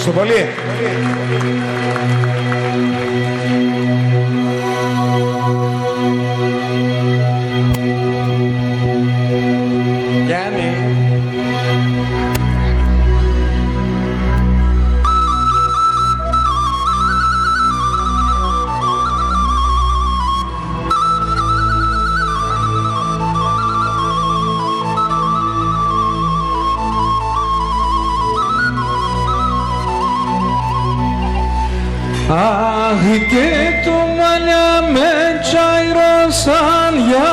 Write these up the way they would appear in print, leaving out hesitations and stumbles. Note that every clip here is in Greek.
Ευχαριστώ πολύ. Γιάννη. Αχ, και το μαλλιά με τσαϊρώσαν για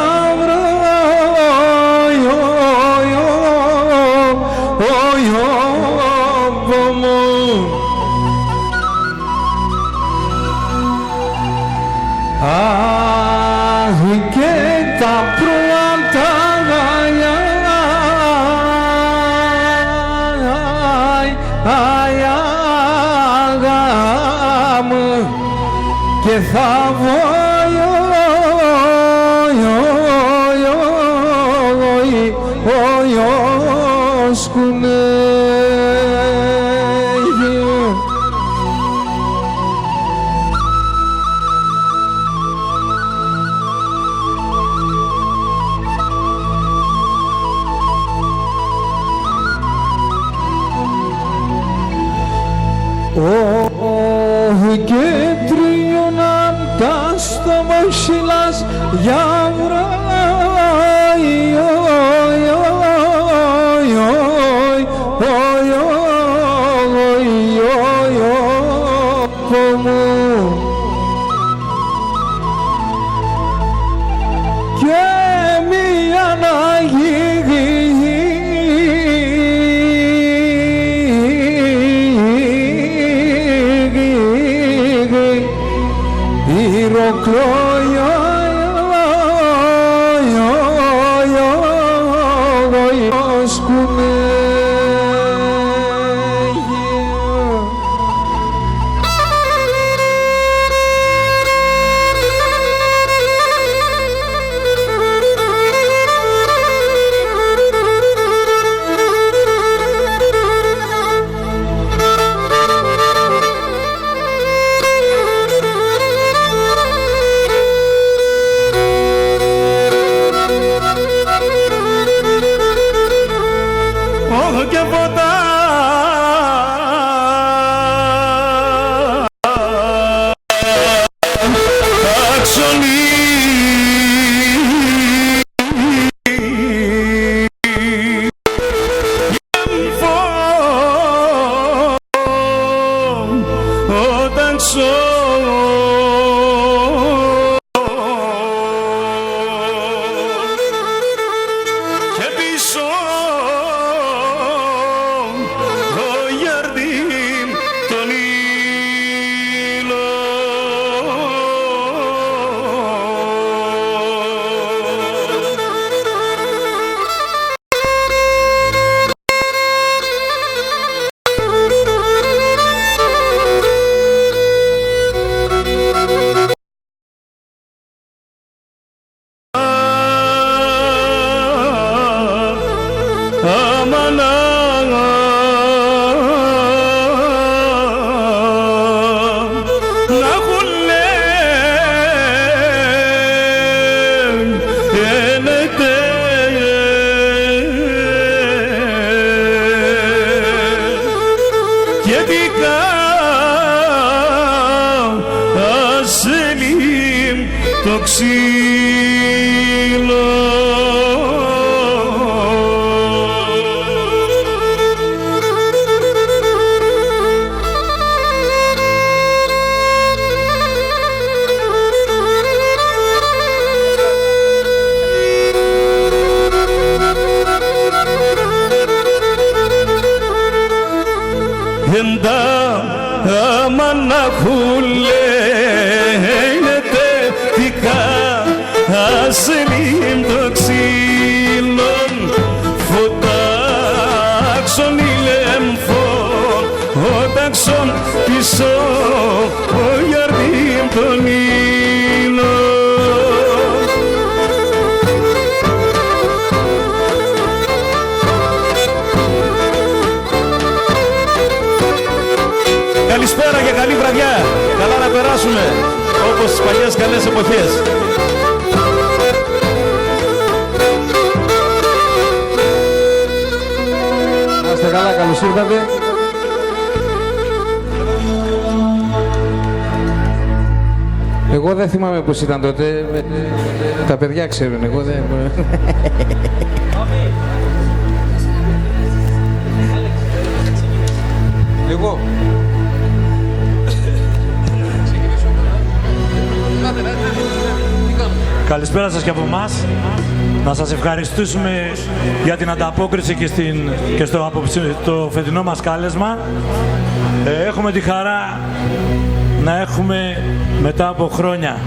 μου. Αχ, και τα πρώτα γαλιά και θα και τρίωναν τα στομοχυλάς για και μία να και ποτά αξονή όταν και πίσω το ξύλο. Εντα αμαναχουλένεται δικά ασελίμ το ξύλον φωτάξον ηλέμφων όταξον πίσω ο γιαρδίμ τον ήλον. Καλησπέρα και καλή βραδιά. Καλά να περάσουμε όπως τις παλιές καλές εποχές. Να είστε καλά, καλώς ήρθατε. Εγώ δεν θυμάμαι πώς ήταν τότε. Τα παιδιά ξέρουν, εγώ δεν... Εγώ. Καλησπέρα σας και από εμάς. Να σας ευχαριστήσουμε για την ανταπόκριση και στο το φετινό μας κάλεσμα. Έχουμε τη χαρά να έχουμε μετά από χρόνια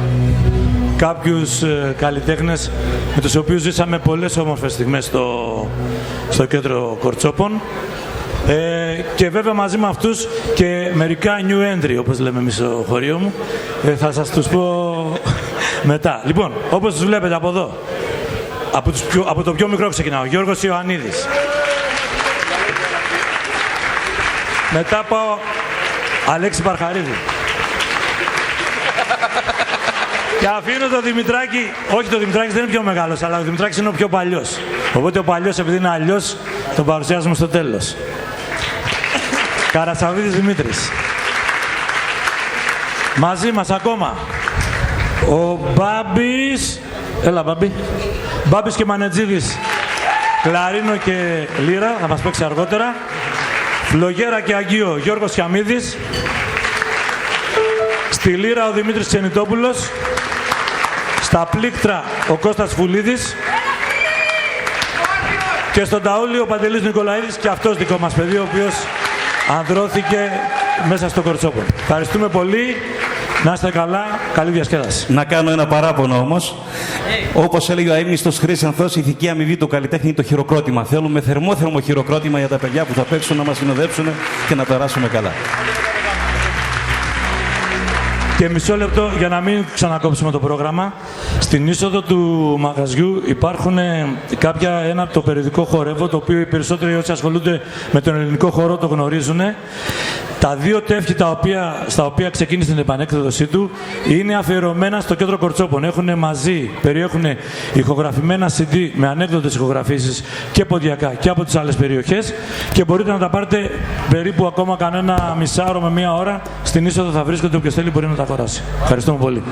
κάποιους καλλιτέχνες με τους οποίους ζήσαμε πολλές όμορφες στιγμές στο κέντρο Κορτσόπων. Και βέβαια μαζί με αυτούς και μερικά new entry, όπως λέμε εμείς στο χωρίο μου. Θα σας τους πω μετά. Λοιπόν, όπως τους βλέπετε από εδώ, από το πιο μικρό ξεκινάω, Γιώργος Ιωαννίδης. Μετά πάω Αλέξη Παρχαρίδη. Και αφήνω το Δημητράκη, όχι το Δημητράκης δεν είναι πιο μεγάλος, αλλά ο Δημητράκης είναι ο πιο παλιός. Οπότε ο παλιός, επειδή είναι αλλιώς, τον παρουσιάζουμε στο τέλος. Καρασαβίδης Δημήτρης. Μαζί μας ακόμα ο Μπάμπης, έλα Μπάμπη, Μπάμπης και Μανετζίδης, κλαρίνο και λύρα, θα μας παίξει αργότερα. Φλογέρα και Αγγείο, Γιώργος Χιαμίδης. Στη λύρα ο Δημήτρης Ξενιτόπουλος. Στα πλήκτρα ο Κώστας Φουλίδης. Και στον ταούλι ο Παντελής Νικολαίδης, και αυτός δικό μας παιδί, ο οποίος ανδρώθηκε μέσα στο Κορτσόπον. Ευχαριστούμε πολύ. Να είστε καλά. Καλή διασκέδαση. Να κάνω ένα παράπονο όμως. Όπως έλεγε ο αείμνηστος Χρήσανθος, η ηθική αμοιβή του καλλιτέχνη είναι το χειροκρότημα. Θέλουμε θερμό χειροκρότημα για τα παιδιά που θα παίξουν, να μας συνοδεύσουν και να περάσουμε καλά. Και μισό λεπτό για να μην ξανακόψουμε το πρόγραμμα. Στην είσοδο του μαγαζιού υπάρχουν ένα το περιοδικό χορεύω, το οποίο οι περισσότεροι όσοι ασχολούνται με τον ελληνικό χώρο το γνωρίζουν. Τα δύο τεύχη στα οποία ξεκίνησε την επανέκδοσή του είναι αφιερωμένα στο κέντρο Κορτσόπων. Περιέχουν ηχογραφημένα CD με ανέκδοτες ηχογραφήσεις και ποντιακά και από τις άλλες περιοχές, και μπορείτε να τα πάρετε περίπου ακόμα κανένα μισάωρο με μία ώρα. Στην είσοδο θα βρίσκονται, όποιος θέλει μπορεί να τα αγοράσει. Ευχαριστούμε πολύ.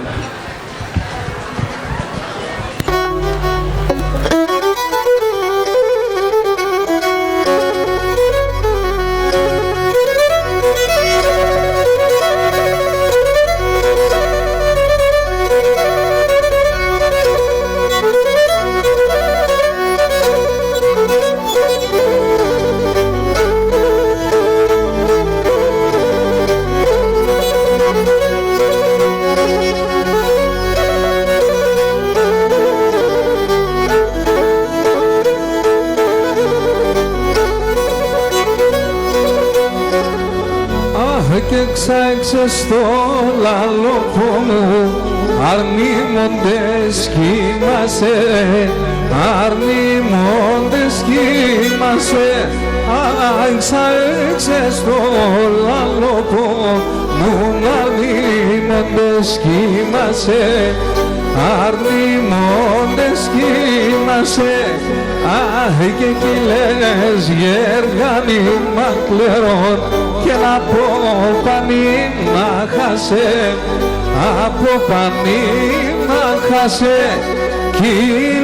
Έξαξε στο λαλόπο μου, αρνήμοντες κοίμασε, αρνήμοντες κοίμασε. Έξαξε στο λαλόπο μου, αρνήμοντες κοίμασε, αρνήμοντες κοίμασε. Και εκεί λες γεργάνι μακλερών, και να πω πανί να χάσε, από πανί να χάσε. Κι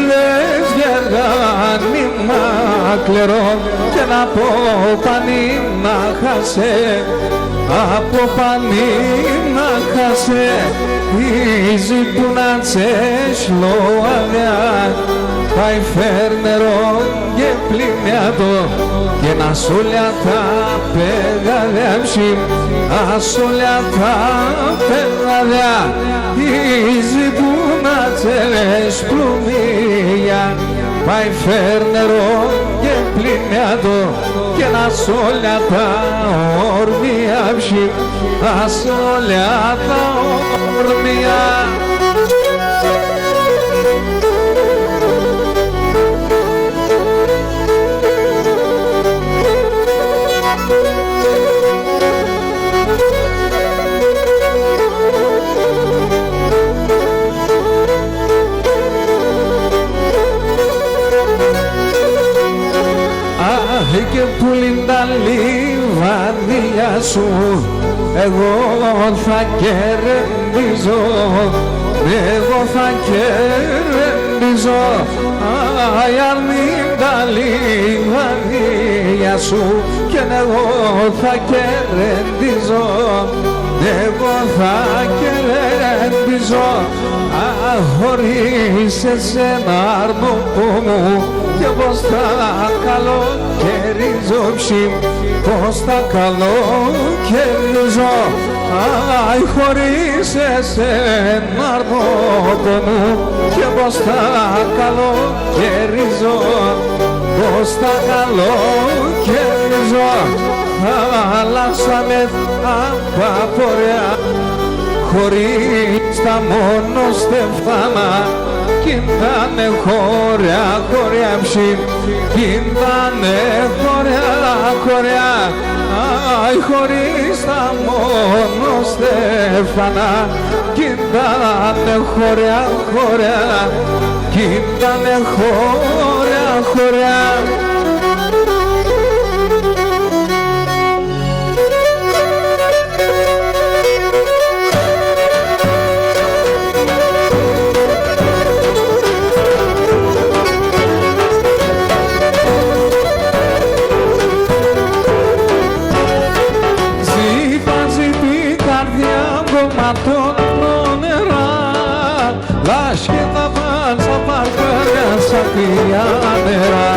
λες γεργάνι μακλερών, και να πω πανί να χάσε, από πανί να χάσε. Ζητούνα τσέσλο αγιά, πάει φέρνερο και πλημμιάτο, και να σόλια τα πεγαδέψει, ασόλια τα πεγαδιά. Ζητούνα τσέσλο πλουμία, πάει φέρνερο και πλημμιάτο, και να σόλια τα ορμιάψει, ασόλια τα ορμιά. καρδιά σου εγώ θα κερδίζω, εγώ θα κερδίζω. Αν μην τα λιβαδιά σου και εγώ θα κερδίζω, εγώ θα κερδίζω. Χωρίς εσένα αρμοπό μου και πως θα καλοκαιρίζω, πως θα καλοκαιρίζω. Χωρίς εσένα αρμοπό μου και πως θα καλοκαιρίζω, πως θα καλοκαιρίζω. Χαλάσαμε τα πορεία χωρίς τα μονοστεφάνα κι ήτανε χωριά, χωριά ψη, κι ήτανε χωριά, χωριά. Χωρίς τα μονοστεφάνα κι ήτανε χωριά, χωριά, κι ήτανε χωριά, χωριά. Λάσχετα παν στα παρκάρια σαν κρυά νερά,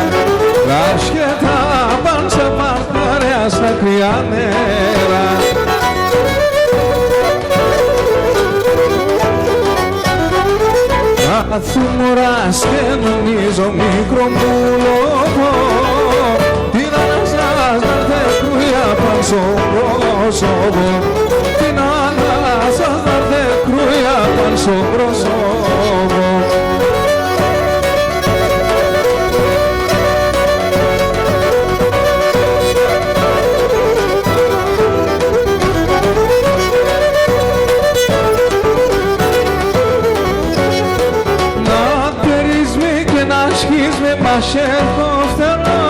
λάσχετα παν στα παρκάρια σαν κρυά νερά. Αθούμορας και νομίζω μικρό μου λόγο, την ανασάς να θε κρούια παν στο πρόσωπο, την ανασάς να θε κρούια παν στο πρόσωπο. Μας έχω φτερό,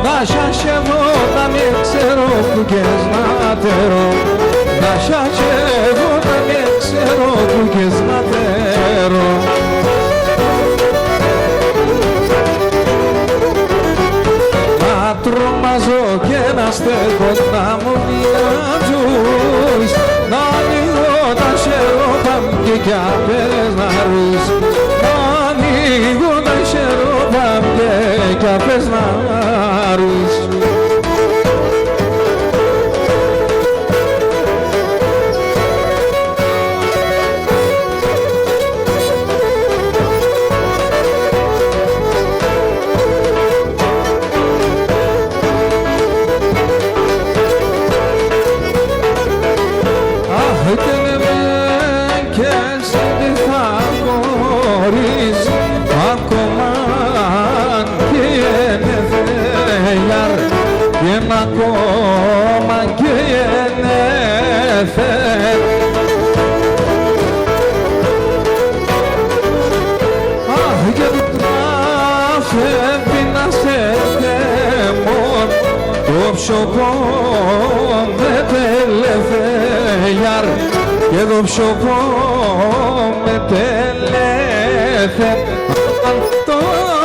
να σιασεύω, να μην ξέρω που κες να τερώ, να σιασεύω, να μην ξέρω που κες να τερώ. Να τρομάζω και να στέκω, να μου μοιάζουν, να ανοίγω τα σερόπαμ και κι απές να ρούς, να ανοίγω τα σερόπαμ και απές να ρούς. Ακόμα και ενέφερ και του τράφει να σε θέμον το ψωπό με τελεφέγιαρ και το ψωπό με τελεφέ, το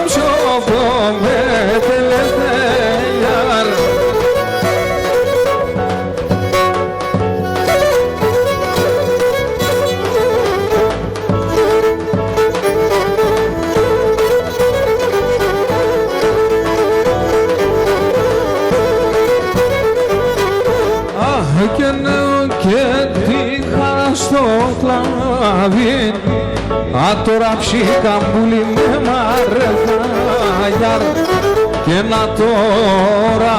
ψωπό με τελεφέγιαρ. Τώρα ψυχαμπούλη με μαρεθάγιαρ και να τώρα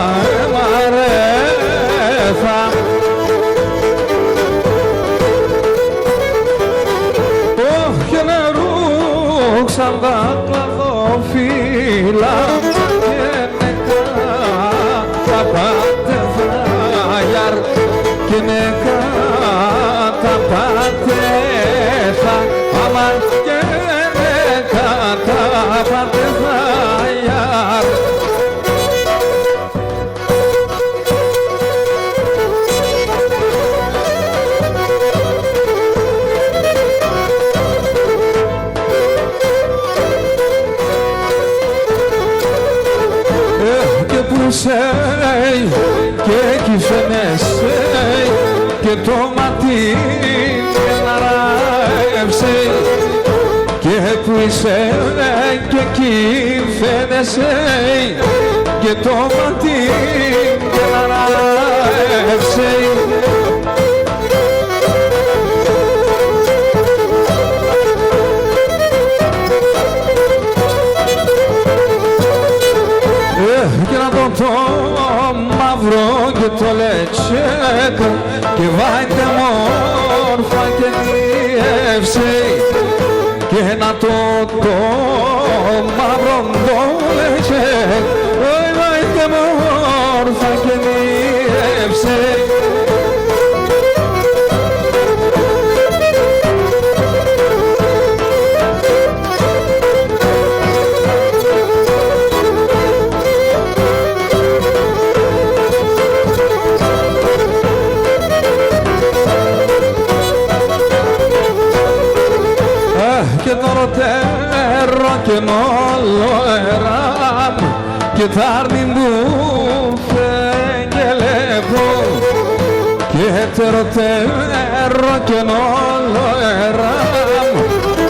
μαρεθά. Και νερούξαν τα κλαδοφύλλα και νεκά τα πατεφάγιαρ και νεκά τα πατεφά. Αμάν και νεκά τα πατεφάγιαρ. το μάτι να ρεύσει και που είσαι και εκεί φαίνεσαι και το μάτι να ρεύσει. Και να δω το μαύρο και το λετσέκ και βάιτε μόρφα και διεύσε και να το μαύρο το λετσέκ βάιτε μόρφα και διεύσε. Και το ρωτέρω και όλο εράμ και τα άρνη μου φεγγελεύω και το ρωτέρω και όλο εράμ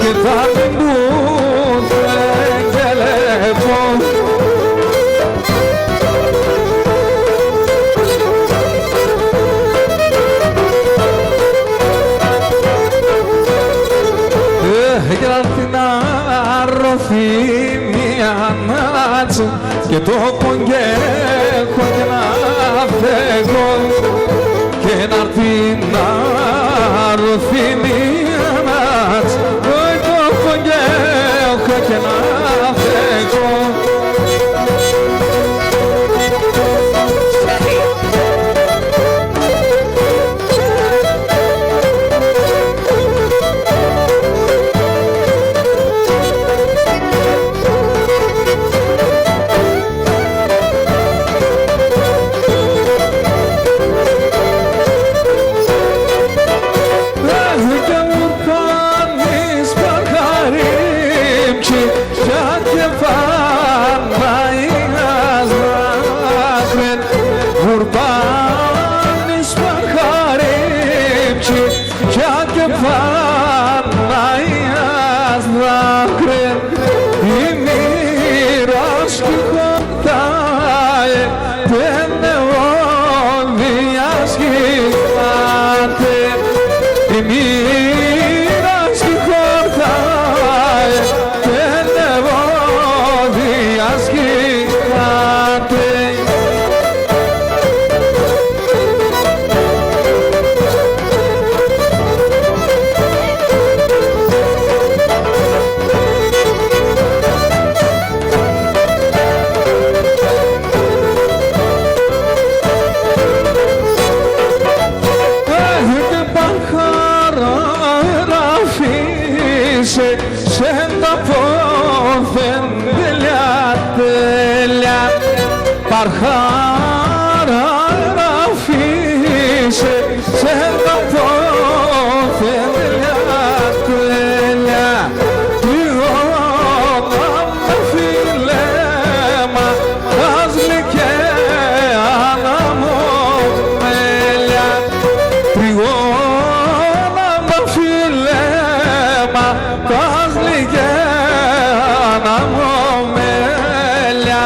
και τα άρνη μου φεγγελεύω. Και να την αρρωθεί μια νάτσα και το πογγέχω και να φεύγω και να την αρρωθεί μια νάτσα και το πογγέχω και να φεύγω. Παρχάρα αφήσε σε τα πόθελια τέλεια τριώνα με φιλέμα κάσλη και αναμομέλια τριώνα με φιλέμα κάσλη και αναμομέλια.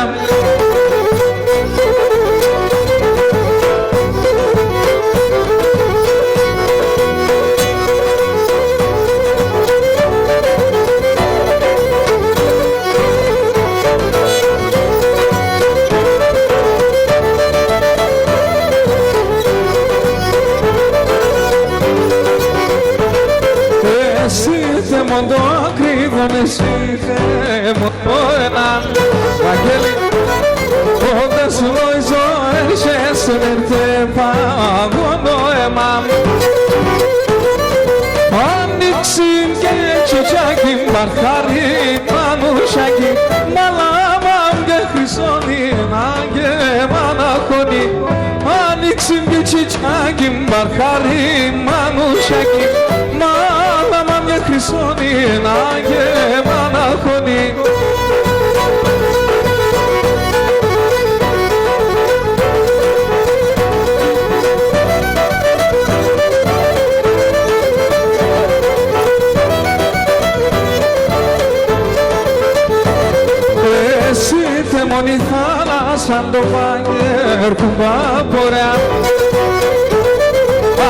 Το ακρίβον εσύ μόνο έναν Βαγγέλη όταν σου νόηζω έρχεσαι έρθε παγωνό αίμα Άνοιξε και τσοτσάκι μπαρχάρι μανουσάκι μαλάμαμ και χρυσώνει και μαναχώνει Άνοιξε και τσοτσάκι μπαρχάρι μανουσάκι μαλάμαμ και χρυσώνει και μαναχώνει σαν το μπάγκερ κουμπάπορια.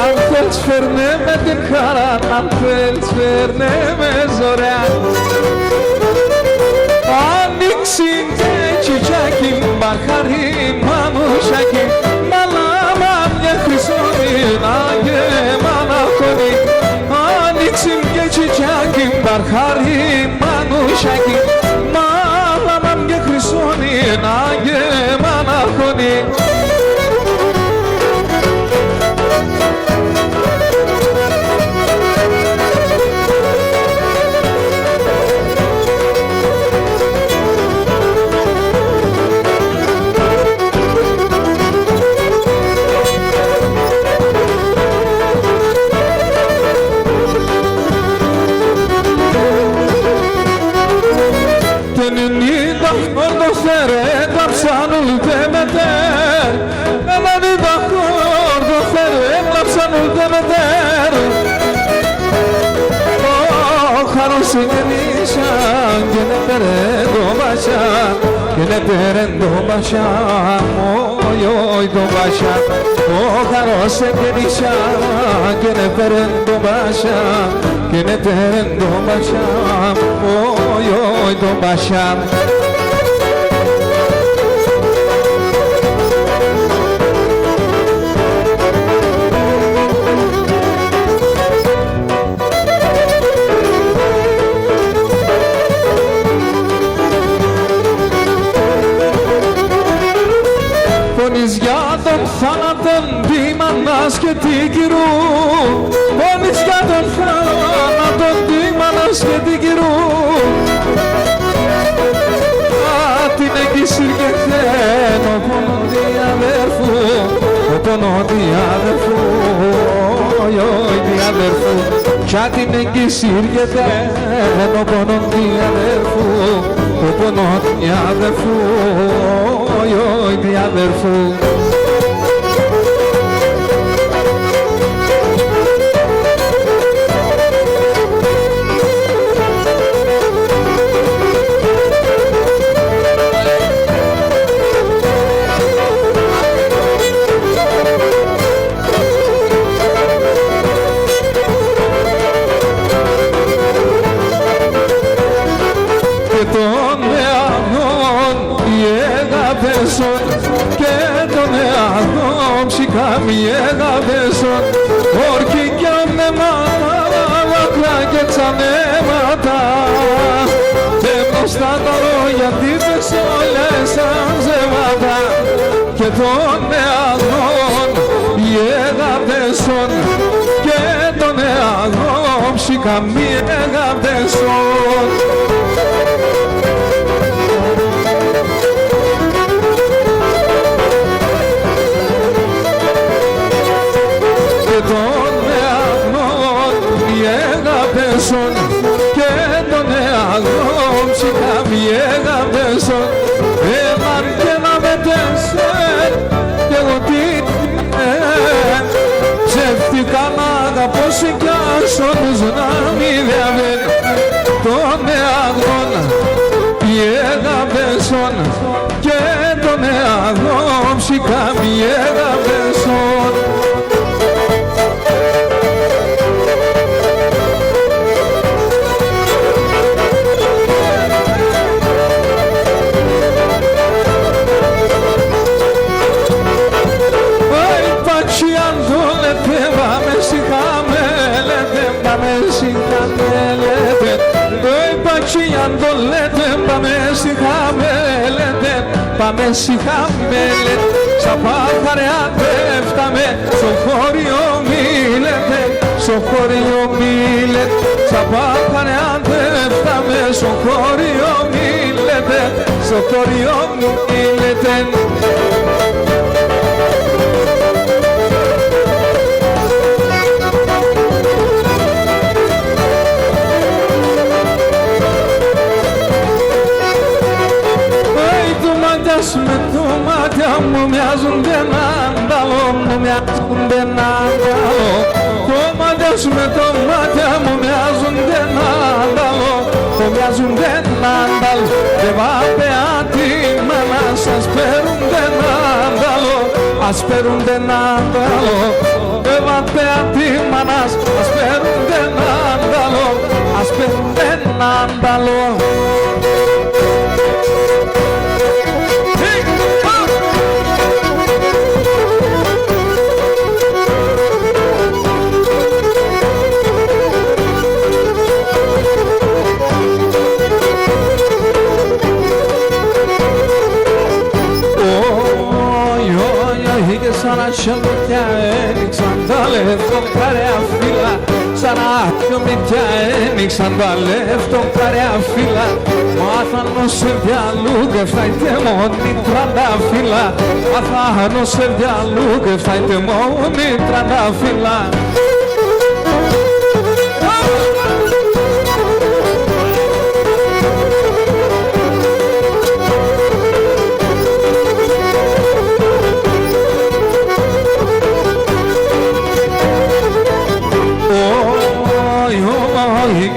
Αν θέλεις φέρνε με την χαρά, αν θέλεις φέρνε με ζωριά. Ανοίξει και τσιτσάκι, μπαρχάρι μανουσάκι, μαλάμα μια χρυσόνινα και μαναχώνει. Ανοίξει και τσιτσάκι, μπαρχάρι μανουσάκι, μαλάμα μια χρυσόνινα και μαναχώνει. Συγγενήσαν και να περέντο μπασιά, και να περέντο μπασιά, μόιοι το μπασιά. Ο χαρός συγγενήσαν και να περέντο μπασιά, και να περέντο μπασιά, μόιοι το μπασιά. Πόνης για τον θάνατον τη μανάς και την κυρού, πόνης για τον θάνατον τη μανάς και την κυρού. Την εγκυσυργεθέν ο πόνον διαδέρφου, ο πόνον διαδέρφου, η διαδέρφου. Κι την εγκυσυργεθέν ο πόνον διαδέρφου, ο πόνον διαδέρφου, η διαδέρφου. Και τον εαυτό ψυχάμιεγα βέσον, όρκη κι ανεμάτα, λάκρα και τσανέματα. Και μπροστά τα λόγια τύπες όλες σαν ζεύματα. Και τον εαυτόν ιέγα βέσον, και τον εαυτό ψυχάμιεγα βέσον. Τον εαγνών διέγαπεσον, και τον εαγνών ψυχαμιέγαπεσον. Εμάν και να μετέσεν κι εγώ τι ψεύτικα να αγαπώ σε κι άσονους να μη διαβαίνει. Τον εαγνών διέγαπεσον, και τον εαγνών ψυχαμιέγαπεσον. Αν το λέτε πάμε στη χαμέλετε, πάμε στη χαμέλετε. Σαν πάχαρια πέφταμε, στο χώριο μίλετε, στο χώριο μίλετε. Σαν πάχαρια πέφταμε, στο χώριο μίλετε, στο χώριο μίλετε. Με το μάτια μου μοιάζουν δεν ανταλώ, μου μοιάζουν δεν ανταλώ. Το μάτια σου με το μάτια μου μοιάζουν δεν ανταλώ, μου μοιάζουν δεν ανταλώ. Δεν βάπε αντίμα να σας παίρνουν ας παίρνουν έναν άλλο. Έβατε αντίμανας, ας παίρνουν έναν άλλο, ας παίρνουν έναν άλλο. Σαν να χιομιτιά ένιξαν τα λεφτοκάρια φύλλα, σαν να χιομιτιά ένιξαν τα λεφτοκάρια φύλλα. Μάθανο σε διαλού και φτάιτε μόνοι 30 φύλλα, μάθανο σε διαλού και φτάιτε μόνοι 30 φύλλα.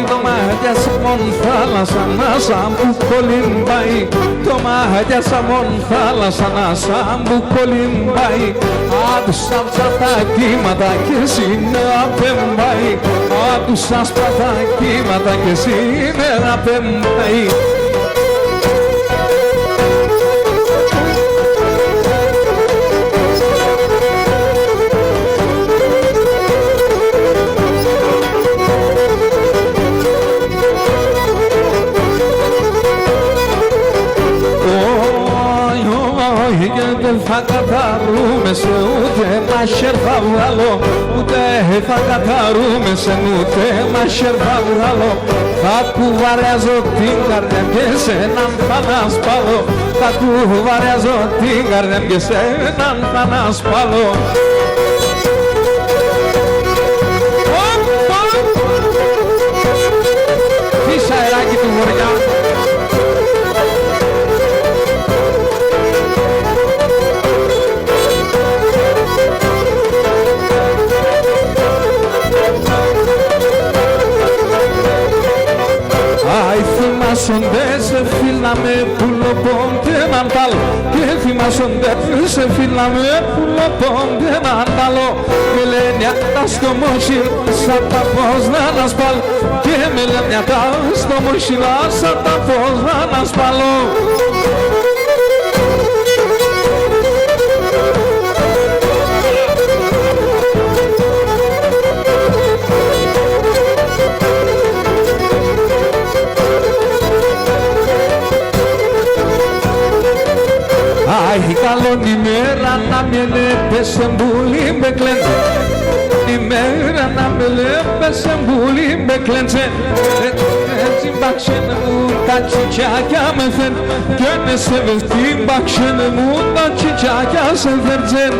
Το μάτια σαν μον θάλασσα να σαν που κολυμπάει, το μάτια σαν μον θάλασσα να σαν που κολυμπάει. Άντουσα τα κύματα και εσύ να πεμπάει, άντουσα τα κύματα και εσύ να πεμπάει. Δεν θα καταρρούμε σε ούτε μαχαίρ θα βγάλω, ούτε θα καταρρούμε σε ούτε μαχαίρ θα βγάλω. Θα κουβαριάζω την καρδιά και σε έναν θα να σπάλω, θα κουβαριάζω την καρδιά και σε έναν θα να σπάλω. Φύσα αεράκι του βορειά. Θυμάσονται σε φύλλαμε πουλοπώνται έναν τάλο, και θυμάσονται σε φύλλαμε πουλοπώνται έναν τάλο. Με λένε τα στο μοχυλά σαν τα πώς να ανασπάλω, και με λένε τα στο μοχυλά σαν τα πώς να ανασπάλω. Αχι καλόν ημέρα να με λέπες εμπούλη με κλέντσε, ημέρα να με λέπες εμπούλη με κλέντσε. Έτσι μπαξένε μου τα τσιτσάκια με φέρ, και με σε βευτεί μπαξένε μου τα τσιτσάκια σε φέρτζεν.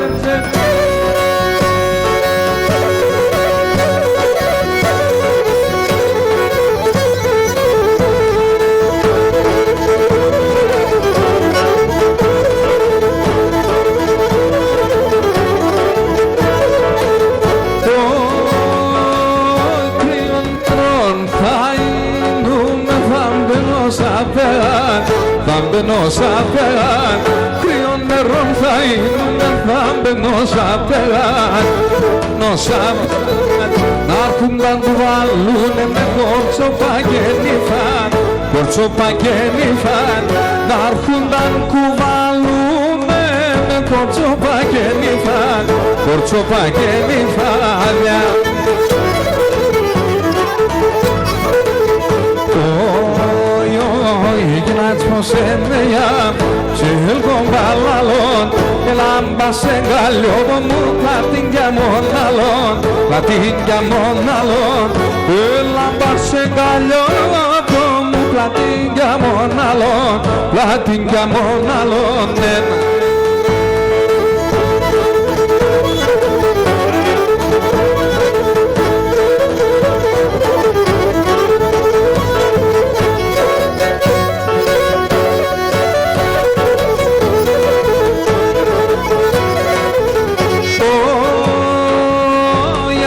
Μπαίνω σαν πέραν, κρύο νερό θα είναι, θα μπαίνω σαν πέραν. Να έρχουν να του βάλουνε με κορτσοπά και νυφάν, κορτσοπά και νυφάν. Να έρχουν να κουβαλούνε με κορτσοπά και νυφάν, κορτσοπά και νυφάν. Ignați posemeia și îl combalalon, el ambase galio mu platinga monalon, platinga monalon, el ambase galio mu platinga monalon, platinga monalon.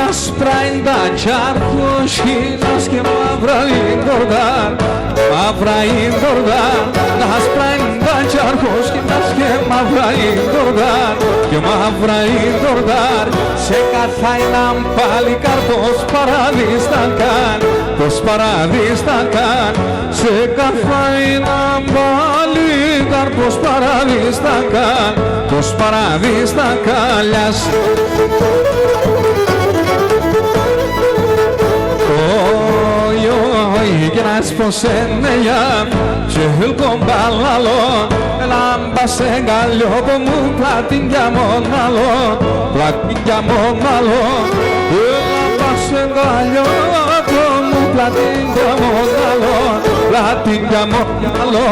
άσπρα είναι τα τσάρκος, χίνας και μαύρα είναι τορδάρ. Μαύρα είναι τορδάρ, άσπρα είναι τα τσάρκος, χίνας και μαύρα είναι τορδάρ. Και μαύρα είναι τορδάρ, σε καθά έναν παλικάρ, πως παραδείς θα καν, πως παραδείς θα καν. Σε καθά έναν παλικάρ, πως παραδείς θα καν, πως παραδείς θα καλιάς. Και να σποσένεια και χιλκον παλαλό λάμπα σε γκαλιόπο μου πλάτην για μοναλό, πλάτην για μοναλό. Λάμπα σε γκαλιόπο μου πλάτην για μοναλό, πλάτην για μοναλό.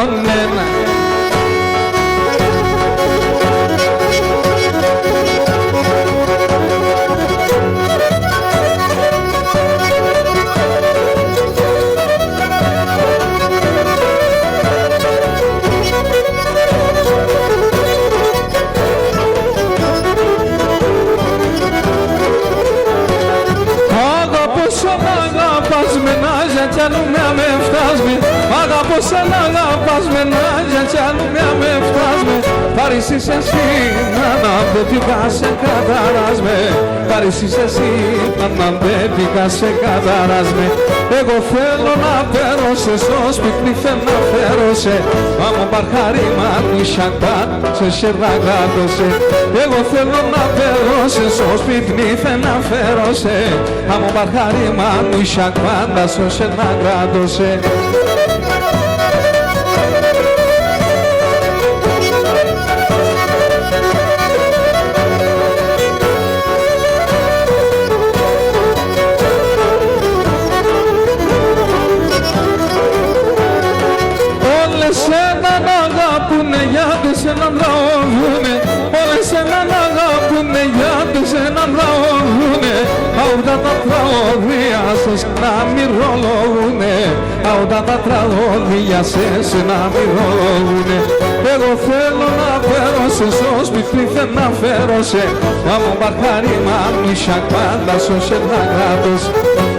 Κι άλλο μια με φτάσμε, αγαπώ σαν αγαπάς με νάγια κι άλλο μια με φτάσμε. Πάρεις εσύ να μπέπικα σε καταράσμε, πάρεις εσύ να μπέπικα σε καταράσμε. Εγώ θέλω να φέρω σε στο σπίτι να φέρω σε, άμα παρχαρήμα μου σακπάν σε σερναγάτωσε. Εγώ θέλω να φέρω σε στο σπίτι να φέρω σε, άμα παρχαρήμα μου σακπάν σε σερναγάτωσε. Έναν λαόγουνε, όλες έναν αγάπουνε, γιατί σε έναν λαόγουνε. Αούτα τα τραγωδία σας να μυρολογούνε, αούτα τα τραγωδία σας να μυρολογούνε. Εγώ θέλω να φέρω σε στο σπίτι να φέρω σε, άμα παρχαρήμα μου σακπάντα σε να κράτος.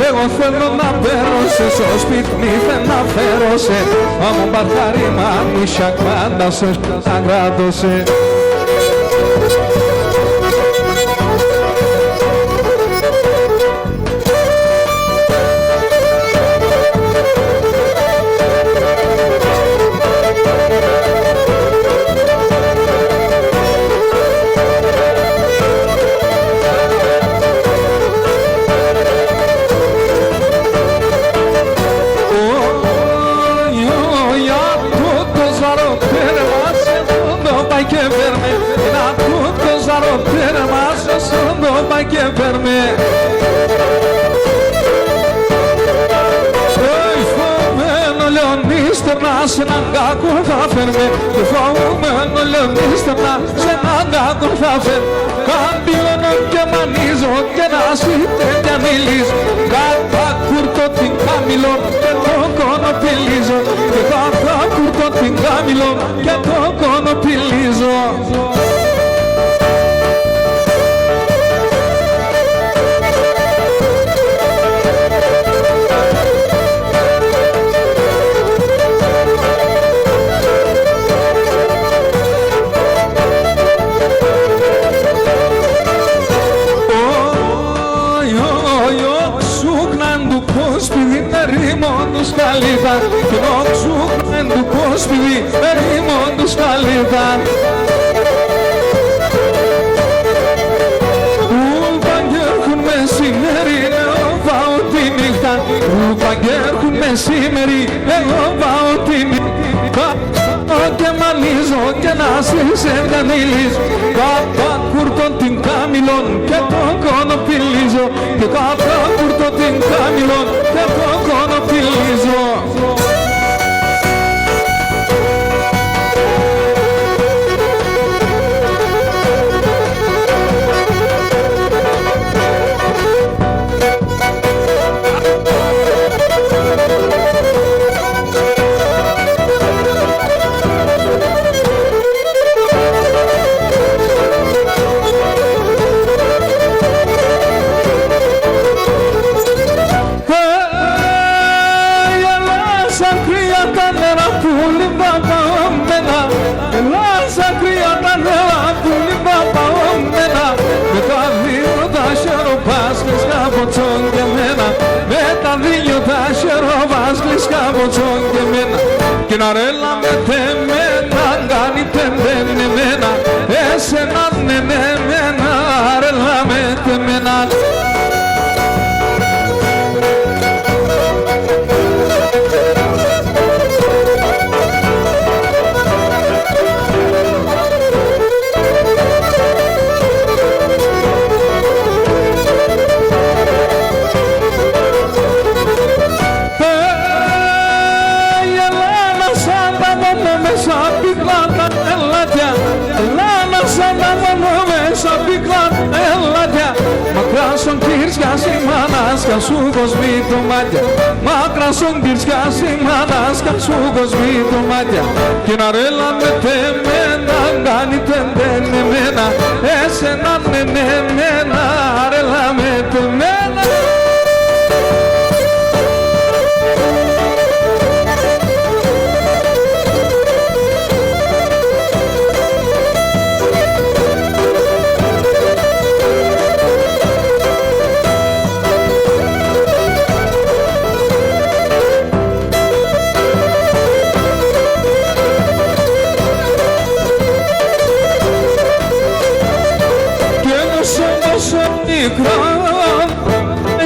Εγώ θέλω να φέρω σε στο σπίτι να φέρω σε, άμα παρχαρήμα μου σακπάντα σε να κράτος. Και φέρμε φοβμένο λεωνίστερνα σε έναν κάκο θα φέρμε, φοβμένο λεωνίστερνα σε έναν κάκο θα φέρμε. Καμπιώνω και μανίζω και να σείτε κι ανήλυζω, κατά κουρτώ την κάμιλο και το κονοπηλίζω, και κατά κουρτώ την κάμιλο και το κονοπηλίζω. Καλύτα, κι νόξου εν του κόσπιδι, ερήμον τους καλύτα. Ούλπαν κι έρχουν μεσημέρι, εγώ πάω τη νύχτα. Ούλπαν κι έρχουν μεσημέρι, εγώ πάω τη νύχτα. Και μανίζω και να σε κανήλεις, κατά κουρτώ την κάμιλον και το κονοπηλίζω, και κατά κουρτώ την κάμιλον και το κονοπηλίζω. βάσκλεις καμποτσόν και μένα, με τα δίλιο τα χερό βάσκλεις καμποτσόν και μένα. Κι να ρέλα με τεμένα, κάνει τεμπεν εμένα, εσένα ναι ναι εμένα, ρέλα με τεμένα. Μακράσον κύρσια σημάνας κι σου κοσμεί το μάτια. Μακράσον κύρσια σημάνας κι σου κοσμεί το μάτια. Και να ρέλα με τεμένα, κάνει τεντεν εμένα, εσένα ναι ναι εμένα, ρέλα με τεμένα.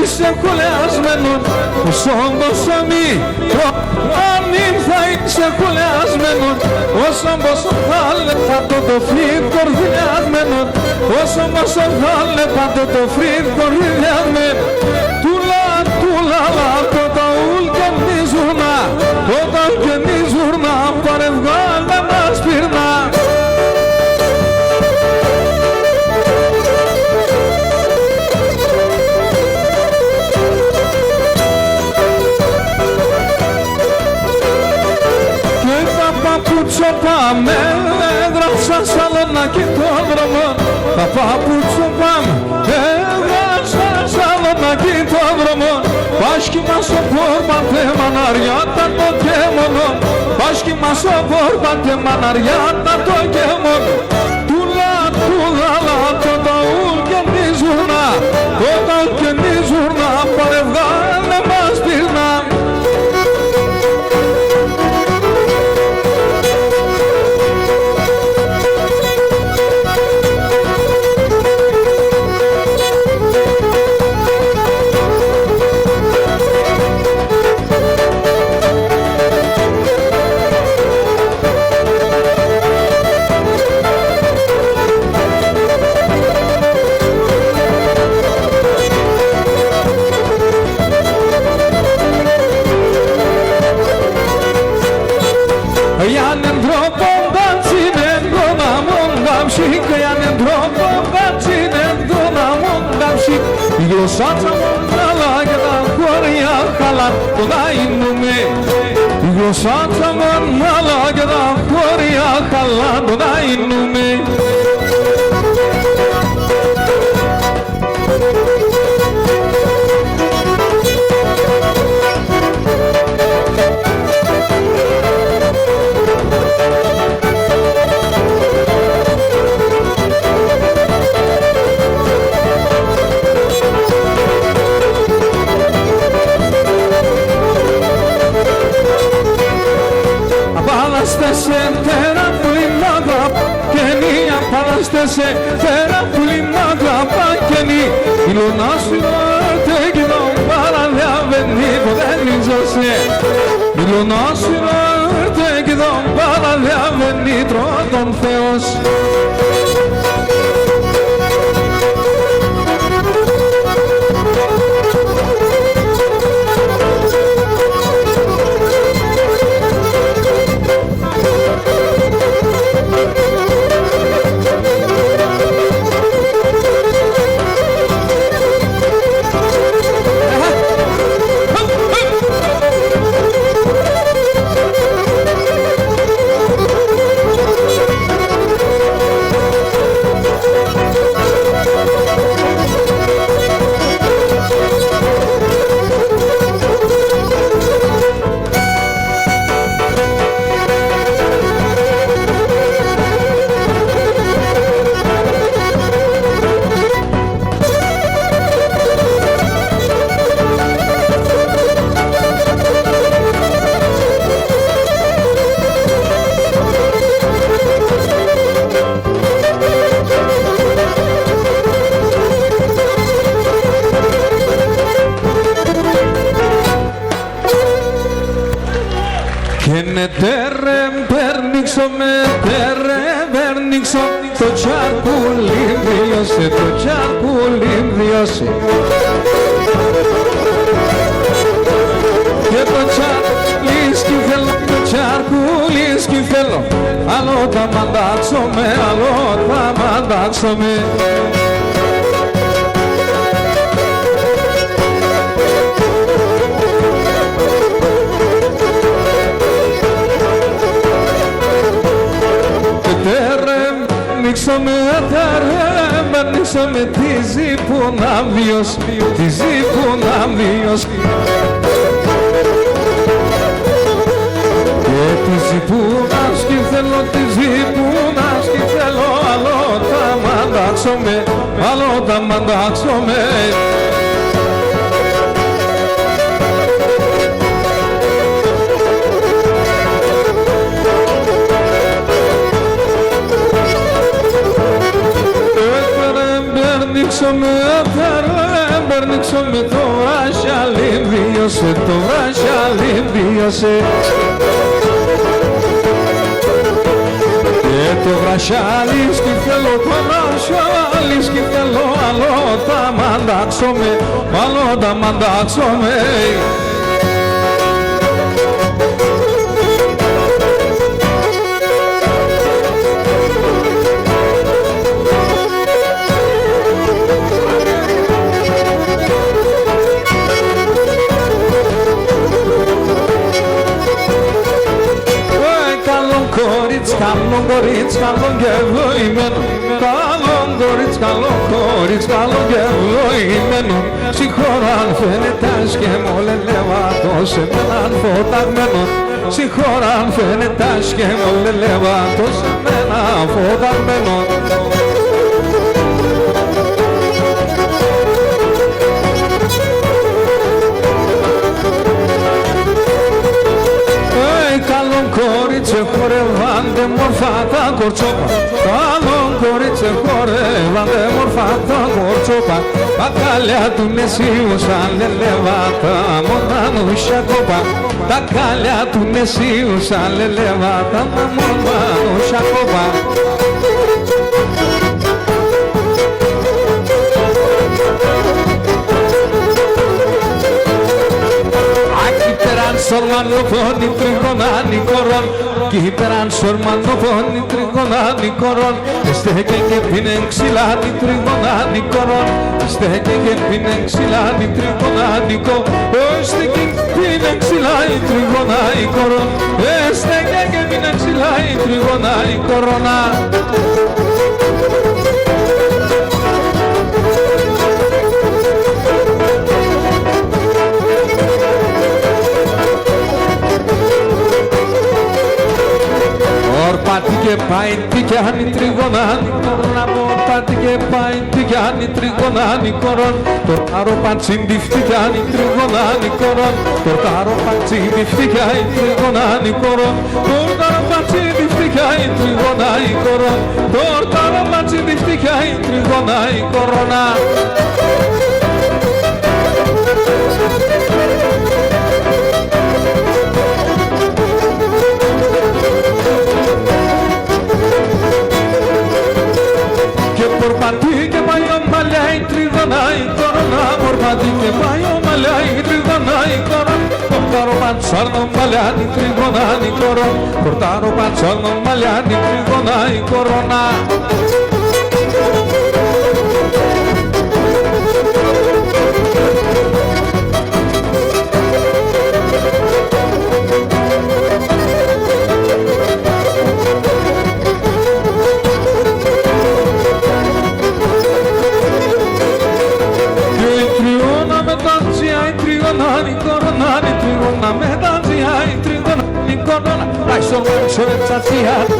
Είσαι κουλιασμένο, όσο μικρό αν θα είσαι κουλιασμένο, όσο θα λέπα το φρύδ κορδιασμένο, όσο θα λέπα το φρύδ κορδιασμένο. Τούλα λάπτω τα ούλ και μη ζουρνά, όταν και μη ζουρνά πάρε βγάλε μας πυρνά. Παπούτσο πάμε, έγραψα Σαλονάκι το δρόμο. Τα παπούτσο πάμε, έγραψα Σαλονάκι το δρόμο. Πάσχημα στο πόρπατε μαναριάτα το και μόνο. Πάσχημα στο πόρπατε μαναριάτα το και μόνο. Τούλα λάπτω τα ούλ και μη ζουρνά, όταν και μη ζουρνά πάρε βγάλε μας πυρνά. Η γλωσσάτσα μου καλά και τα χωριά καλά το δάινουμε. Η γλωσσάτσα μου καλά και τα χωριά καλά το δάινουμε. Σε φέρα πουλή μ' αγαπάκενη, η λουνά σου ήρθε και τον παραδιαβαίνει που δεν ίζωσε. Η λουνά σου ήρθε και τον παραδιαβαίνει τρώτον Θεός. Περνήξω το τσαρκούλι βιώσε, το τσαρκούλι βιώσε. Και το τσαρκούλι θέλω, το τσαρκούλι θέλω. Άλλο θα μαντάξομαι, άλλο θα μαντάξομαι. Περνήξομαι τη ζύπου να βιώσει, τη ζύπου να βιώσει. Και τη ζύπου να σκυθέλω, τη ζύπου να σκυθέλω. Άλλο θα μαντάξομαι, άλλο θα μαντάξομαι. Περνήξομαι το βρασιάλι βίωσε, το βρασιάλι βίωσε. Και το βρασιάλι σκυφέλω, το βρασιάλι σκυφέλω. Άλλο θα μαντάξομαι, άλλο θα μαντάξομαι. Καλό κορίτσι, καλό και ευλογημένο. Καλό κορίτσι, καλό και ευλογημένο. Συγχώρα αν φαίνεται άσχημο, λελεύατο σε μέναν φωταγμένο. Συγχώρα αν φαίνεται άσχημο, λελεύατο σε μέναν φωταγμένο. Κορίτσε χορεύαντε μορφά τα κορτσόπα. Καλό κορίτσε χορεύαντε μορφά τα κορτσόπα. Μπακάλια του νεσίουσαν λελεύατα μονάνουσια κόπα. Τα κάλια του νεσίουσαν λελεύατα μονάνουσια κόπα. Σορμανοφώνη τριγωνάνι κορών, κι υπεράν σορμανοφώνη τριγωνάνι κορών. Στέκε και πίνε ξυλάνι τριγωνάνι κορών, στέκε και πίνε ξυλάνι τριγωνάνι κορών. Στέκε και πίνε ξυλάνι τριγωνάνι κορών, στέκε και πίνε ξυλάνι τριγωνάνι κορών. Ορπάτη και πάει τι κι αν η τριγωνάνη κορών. Ορπάτη και πάει τι κι αν η τριγωνάνη κορών. Το τάρο πατσιντιφτή κι αν η τριγωνάνη κορών. Το τάρο πατσιντιφτή κι αν η τριγωνάνη κορών. Το τάρο πατσιντιφτή κι αν η τριγωνάνη κορών. Το τάρο πατσιντιφτή κι αν η τριγωνάνη κορών. Μορπατή και πάει ομαλιά η τριγωνάει κορώνα. Μορπατή και πάει ομαλιά η τριγωνάει κορώνα. Πορτάρο πατσάρνο μαλλιά η τριγωνάει κορώνα. Πορτάρο πατσάρνο μαλλιά η τριγωνάει κορώνα.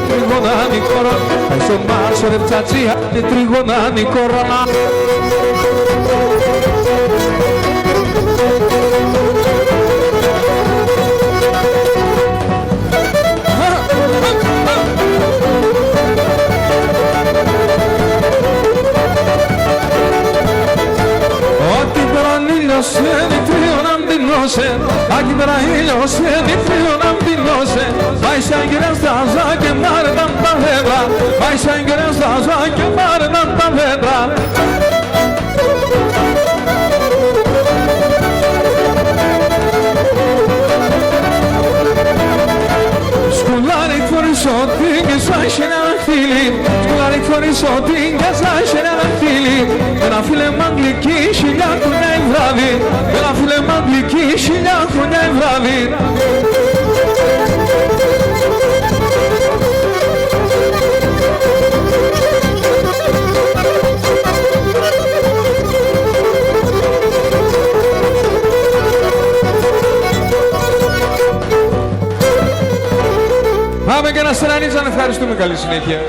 Τριγωνάνι κορώνα, πάει στο μάρσο ρε ψατσία, τριγωνάνι κορώνα. Ό,τι προνήλιωσε η τριγωνάνι μπιλώσε, άκι πέρα ήλιωσε, νύχτριο να μπιλώσε. Πάει σαν κυρία στάζα και μάρναν τα δέντρα, πάει σαν κυρία στάζα και μάρναν τα δέντρα. Σκουλάρι φορείς ό,τι και σαν είναι ένα χτύλι, σκουλάρι φορείς ό,τι και σαν είναι ένα χτύλι. Ένα φίλε μ' αγγλική χιλιά χρόνια η βράδυ, ένα φίλε μ' αγγλική χιλιά χρόνια η βράδυ. Πάμε και να στρανίζαν, ευχαριστούμε, καλή συνέχεια.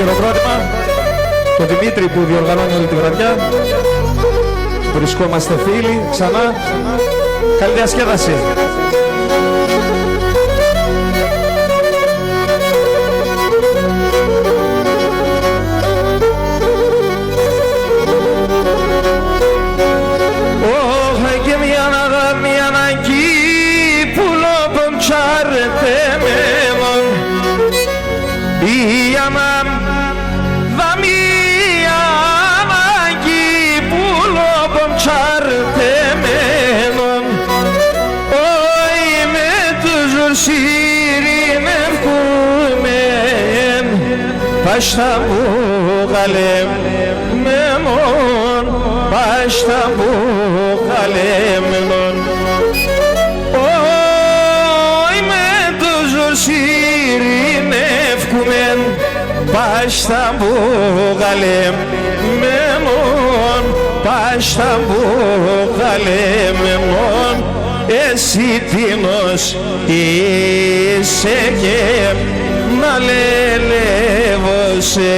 χειροκρότημα τον Δημήτρη που διοργανώνει όλη τη βραδιά. Βρισκόμαστε φίλοι ξανά. Καλή διασκέδαση. başta bu kalemimon, başta bu kalemimon. Oy me tuzur şirin efkumen, başta bu kalemimon, başta bu kalemimon. Εσύ τίνος είσαι και να λελεύωσε,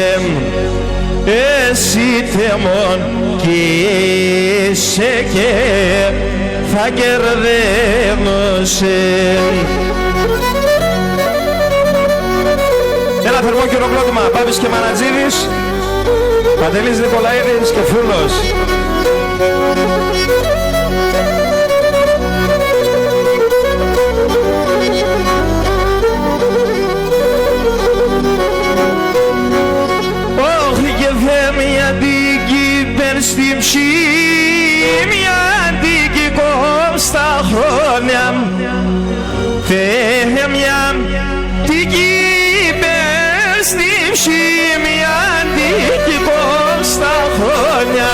εσύ θεμόν κι είσαι και θα κερδένωσε. Ένα θερμό χειροκρότημα, Πάπης και Μανατζίδης, Παντελής Νικολαίδης και Φούλος. Στην ψή μια αντίκη κόμστα χρόνια, Θεέ μια αντίκη στην ψή μια αντίκη κόμστα χρόνια.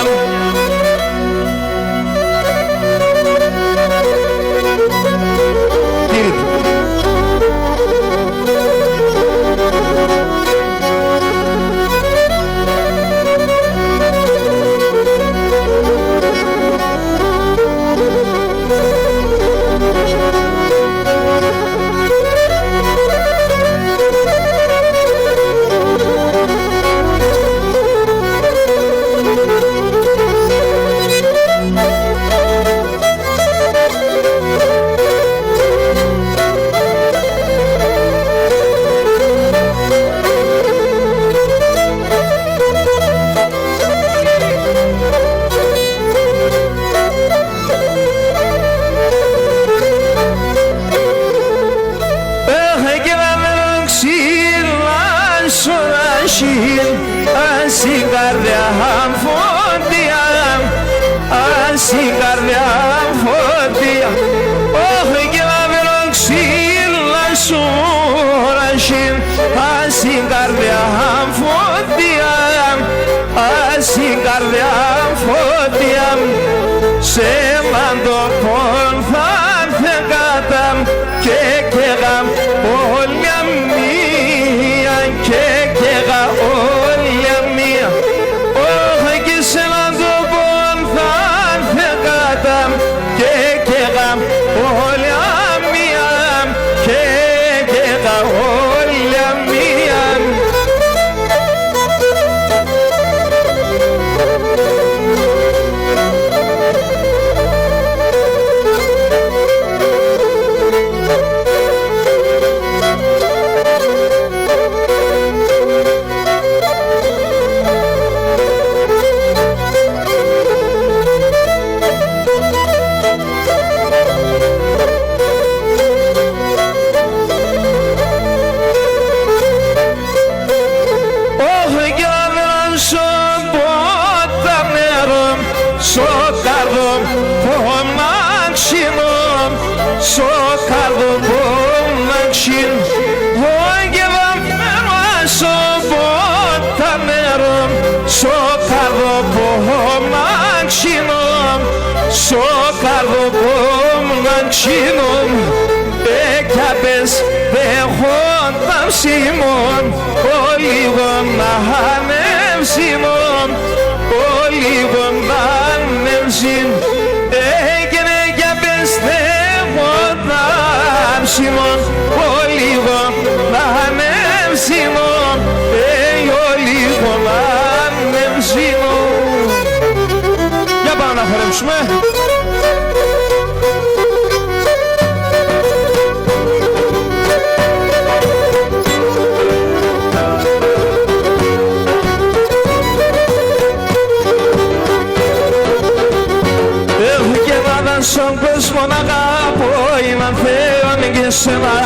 Στην καρδιά φωτιά, στην καρδιά φωτιά, όχι και να βρω ξύλα σου ρασίν, στην καρδιά φωτιά, στην καρδιά φωτιά, σε μαντοπών θα θεκάτα και καίγα όλια μία και καίγα όλια μία. Όχι και σε μαντοπών θα θεκάτα και καίγα όλια μία και καίγα όλια μία. Σοκαρδοπόμναξινον έκαπες δεχόταν σήμον ολίγον ανέμσιμον ολίγον ανέμσιμ έγινε καπες δεχόταν σήμον ολίγον ανέμσιμον ολίγον ανέμσιμον. Για πάμε να χορέψουμε. Στον κόσμο να αγαπώ, είμαι Θεόν και σένα.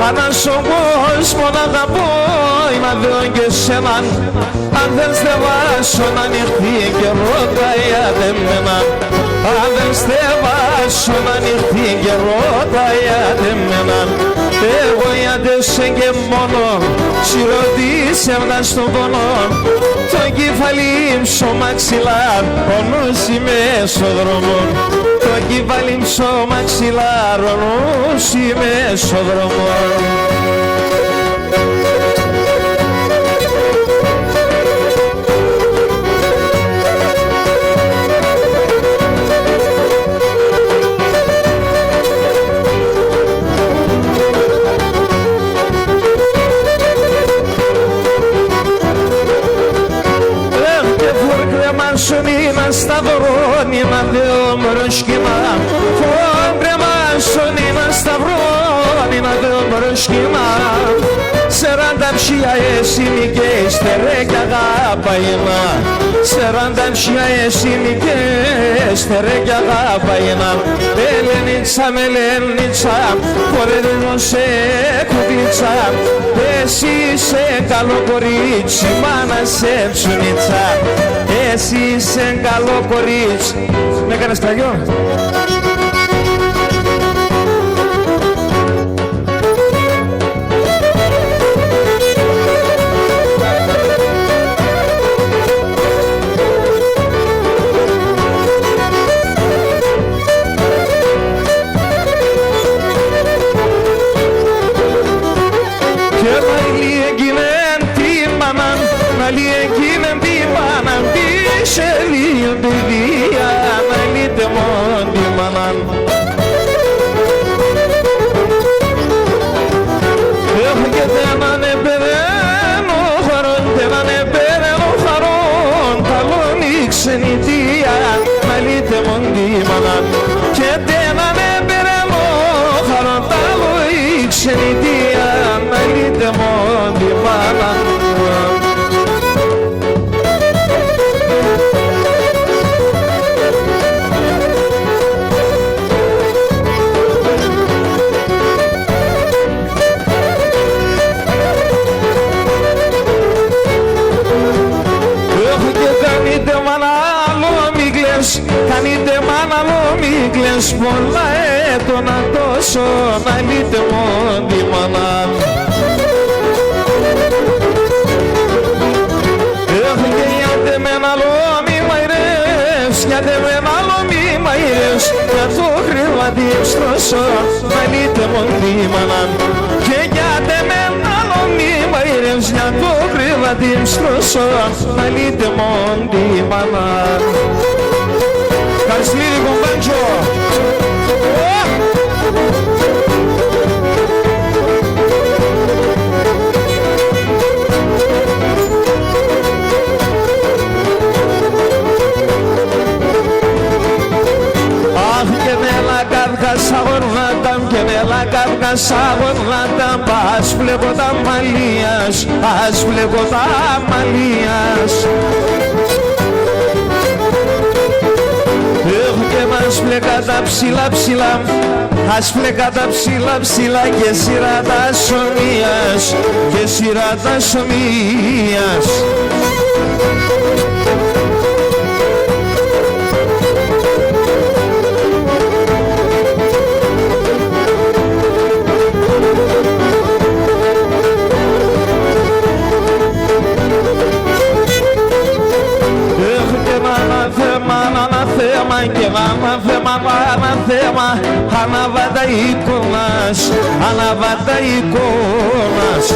Αν στον κόσμο να αγαπώ, είμαι Θεόν και σένα. Αν δεν στεβάσω να ανοιχτεί και ρώτα για εμένα. Αν δεν στεβάσω να ανοιχτεί και ρώτα για εμένα. Εγώ ιαντεύσε και μόνο σιρωτήσευνα στον πόνο. Το κεφάλι ψώμα ξυλά, ο νους είμαι στο δρόμο. Το κεφάλι ψώμα ξυλά, ο νους είμαι στο δρόμο. Σονίνα σταυρώνινα δεόμερο σχήμα. Φόμπρεμα σονίνα σταυρώνινα δεόμερο σχήμα. 40 ψία εσύνη και στερέκια αγάπαγινα. 40 ψία εσύνη και στερέκια αγάπαγινα. Ελενίτσα με λενίτσα, πορεδίνω σε κουκλίτσα. Εσύ είσαι καλό κορίτσι, μάνα σε ψουνίτσα. Εσύ είσαι καλό κορίτσι. Με έκανες τραγιό. Πολλά έτονα τόσο να λύτε μόνη μάνα. Έφυγε γιατί με ένα λόμι μαϊρεύς, γιατί με ένα λόμι μαϊρεύς. Για το κρεβάτι στρώσω να λύτε μόνη μάνα. Και γιατί με ένα λόμι μαϊρεύς, για το κρεβάτι στρώσω να λύτε μόνη μάνα. Καρσλίδη κομπάντσο. Σαγορνάτα ας βλέπω τα μαλλίας, ας βλέπω τα μαλλίας. Έχω και μας φλέκα τα ψηλά ψηλά, ας φλέκα τα ψηλά ψηλά και σειρά τα σομίας, και σειρά τα σομίας. Και αναθέμα, αναβάτα εικόνας, αναβάτα εικόνας.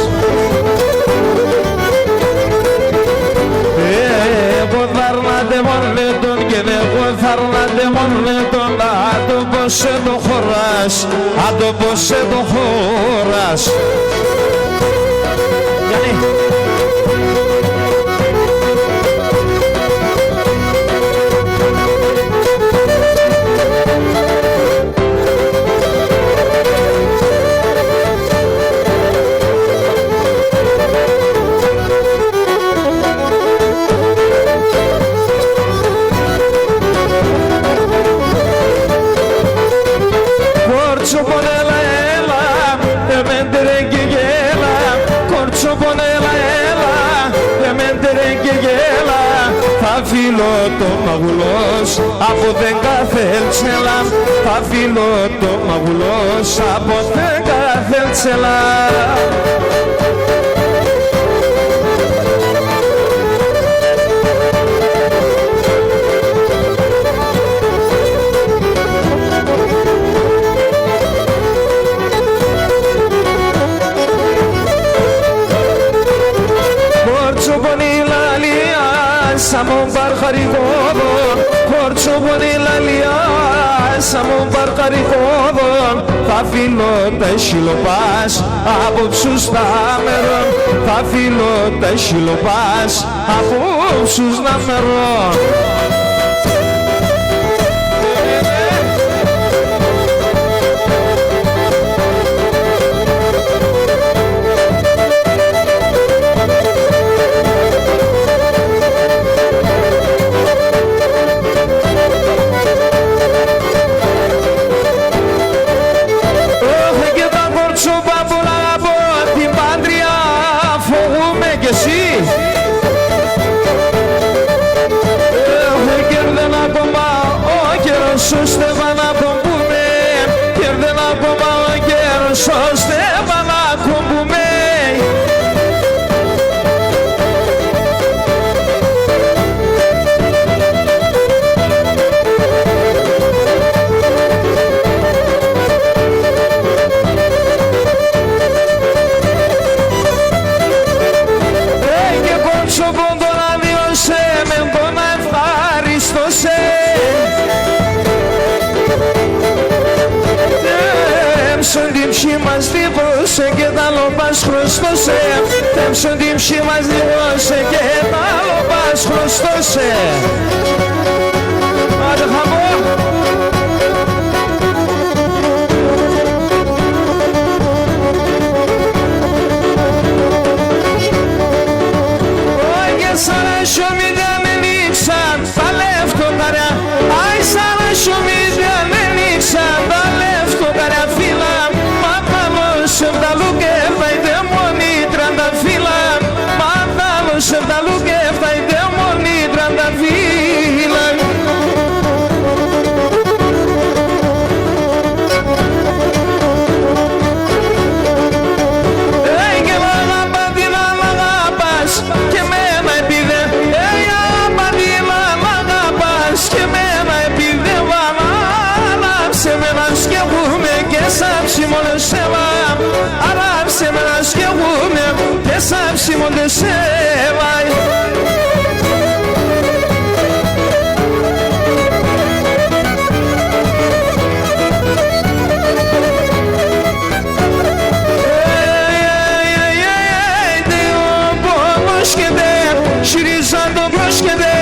Εγώ θαρνάτε μόνετον και εγώ θαρνάτε μόνετον, άτο πως το χωράς, άτο πως το χωράς. Φίλο το μαγουλός από δεν καθέλτσελα, θα φύλλω το μαγουλός από την καθέλτσελα. Samon barcaricodon, corcho bonilalia, samon barcaricodon, θα φύλλω τα σιλοπάς απόψους να μερών, θα φύλλω τα σιλοπάς απόψους να μερών. Σώστε να κομπούμε, κέρδε να κομπάω καιρό, σώστε να κομπούμε. Και κότσο κόντο να διώσε, με τον να ευχαριστώσε. Τέμψον την ψή μας δίχωσε και τα λοπάς χρωστώσε. Τέμψον την ψή μας δίχωσε και τα λοπάς χρωστώσε. Άντε χαμό. Όγε σαν να σιωμίδια με νίξαν τα λεφτοκαριά. Άι σαν να σιωμίδια με νίξαν τα λεφτοκαριά. Σε τα λουκέφτα η δαιμόνι τρανταφύλλα, μάθαλο σε τα λουκέφτα η δαιμόνι τρανταφύλλα. Και μ' αγαπάτην αν αγαπάς και μένα επίδε. Αγαπάτην αν αγαπάς και μένα επίδε. Ανάψε με να σκεφτούμε και σαν ψημονεσέβα. Ανάψε με να σκεφτούμε και σαν ψημονεσέβα. Şirizando gloşkede,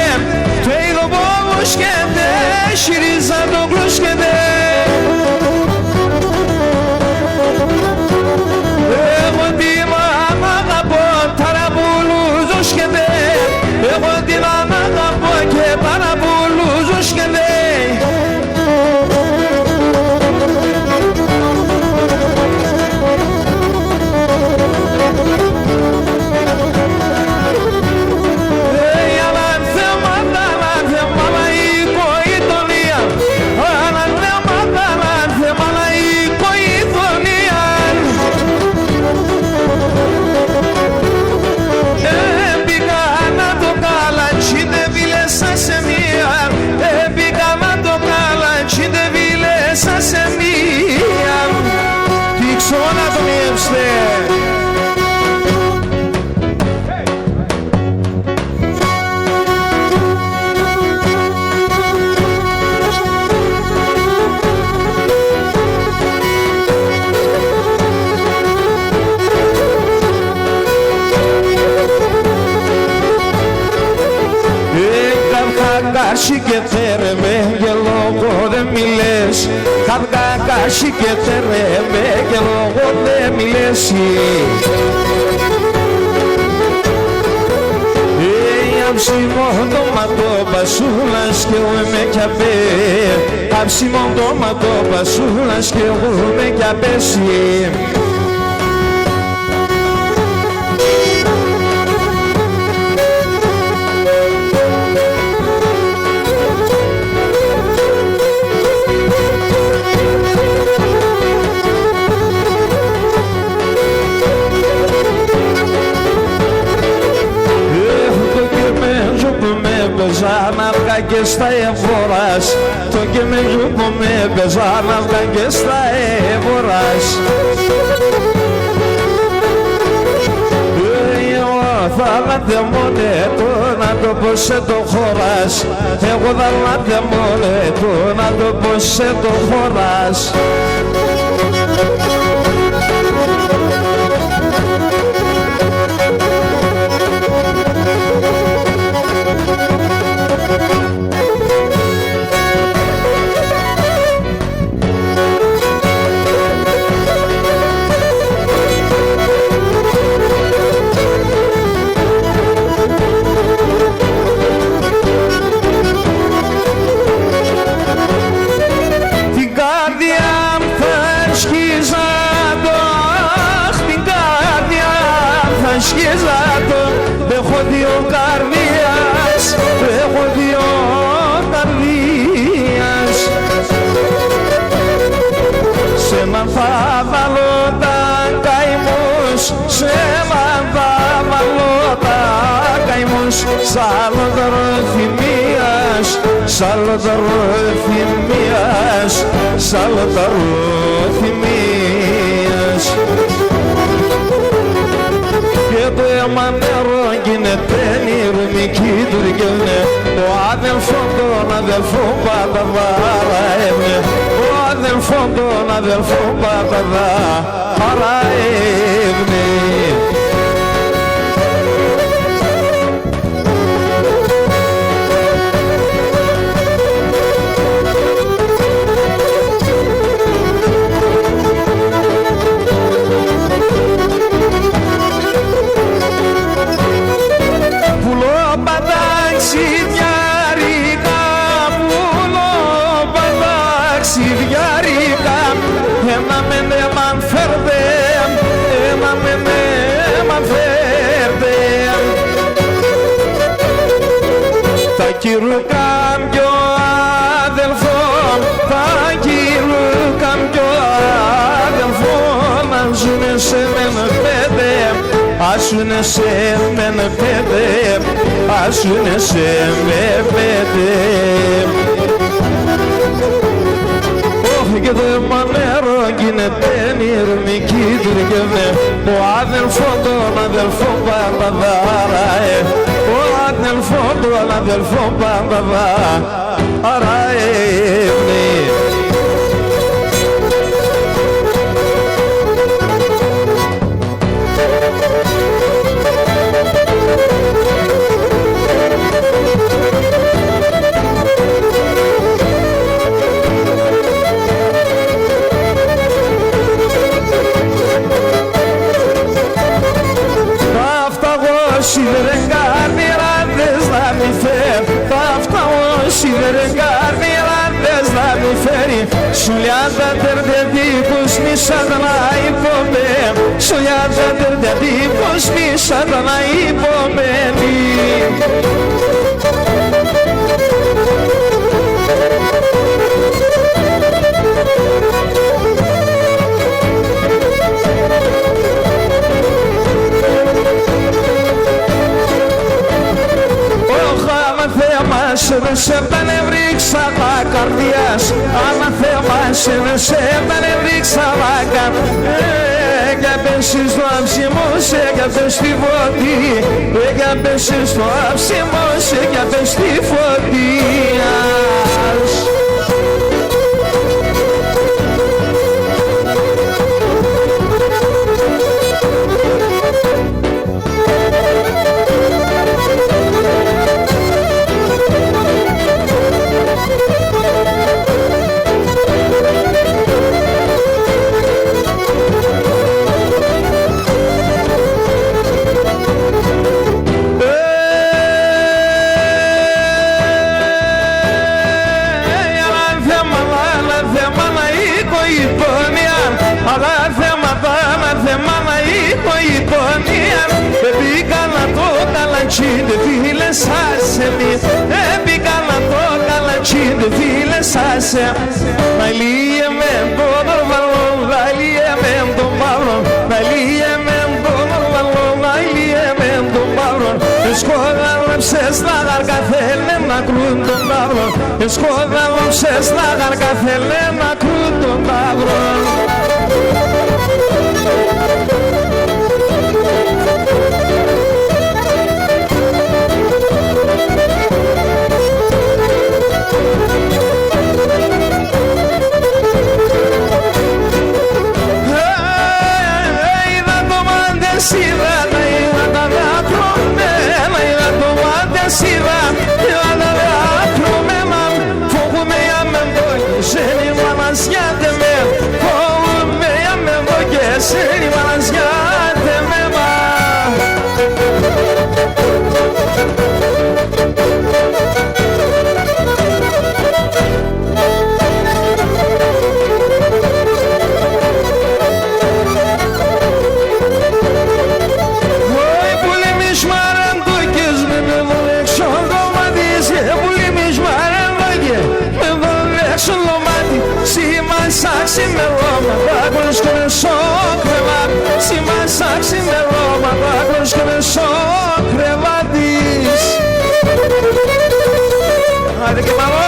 teydo boşkede, şirizando gloşkede. Εγώ την αγαπώ, παραπολούς ζωσκεδέ. Εγώ την αγαπώ και παραπολούς ζωσκεδέ. Καύκακασι και θέρεμε και λόγω δεν μιλές. Καύκακασι και θέρεμε και λόγω δεν μιλές. Αψιμόν το ματόπασούλας και εγώ είμαι κι απέ. Αψιμόν το ματόπασούλας και εγώ είμαι κι απέσει. και στα εφόρας, το καινούργιο που με πεζάν αυγά και στα εφόρας. Θα λάτε μόνε το να το πω σε το χώρας, εγώ θα λάτε μόνε το να το πω σε το χώρας. Έχω δύο καρδίας, έχω δύο καρδίας. Σε έναν θα βάλω τα καημούς, σε έναν θα βάλω τα καημούς. Σ' άλλο δροθυμίας, σ' άλλο δροθυμίας, σ' άλλο δροθυμίας. Και το αίμα νερό γίνεται νηρμική τουρκεύνε, ο αδελφόν τον αδελφόν πάντα βαραεύνε, ο αδελφόν τον αδελφόν πάντα βαραεύνε. Κυρούκαν κι ο αδελφόν, θα κυρούκαν κι ο αδελφόν, αν ζουνε σε μεν πέντε, ας ζουνε σε μεν πέντε, ας ζουνε σε μεν πέντε. Όχι και το αίμα νερό γίνεται νηρμική τουρκεύνε, ο αδελφόν τον αδελφόν πάντα βαραέ, ο αδελφόν τον αδελφόν πάντα βαραεύνε. Σιδερεγκάρνιράντες να μη φέρει, θα φτάω σιδερεγκάρνιράντες να μη φέρει. Σου λιάντα τερδεδίκους μισάν να υπομένει, σου λιάντα τερδεδίκους μισάν να υπομένει. Δεν σε πανευρίξα τα καρδιάς, αναθέμασε δεν σε πανευρίξα τα καρδιάς. Έκαπες στο αψιμό, σε έκαπες στη φωτία, έκαπες στο αψιμό, σε έκαπες στη φωτία. De vile sase mi bigala to galachi de vile sase nalie men do normal nalie men do marron nalie men do normal nalie men do marron escola se está larga na cruz κρούν τον τάβρο σκόδαλο ξεσλάγαν κάθε λένα κρούν τον τάβρο. Άντε και μαλώ!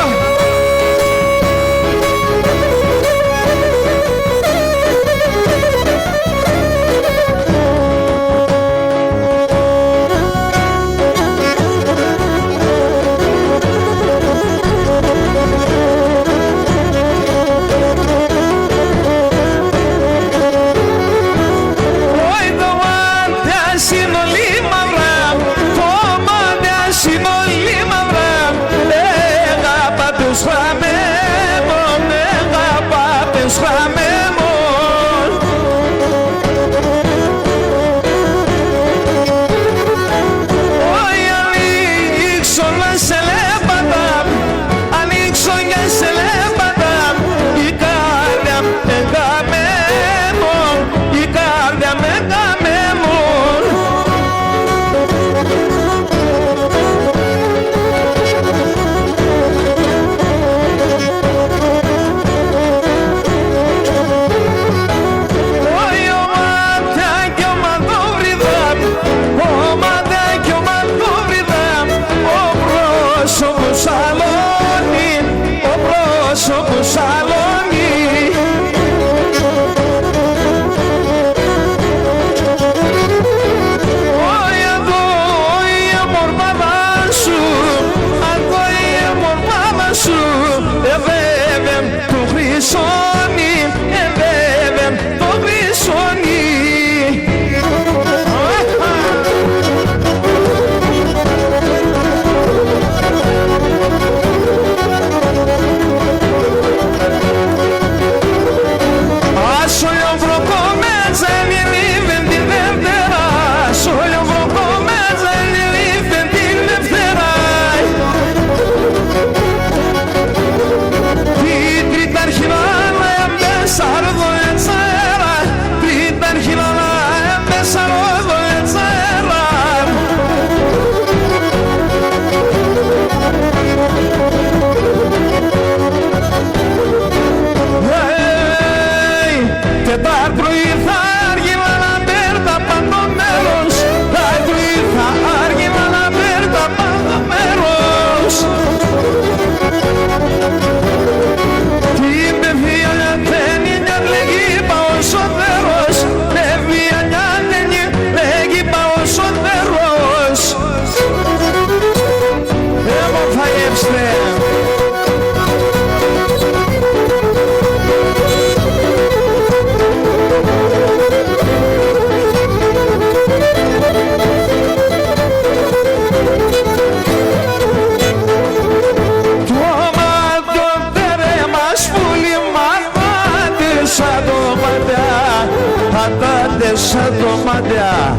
Σαν το μαντιά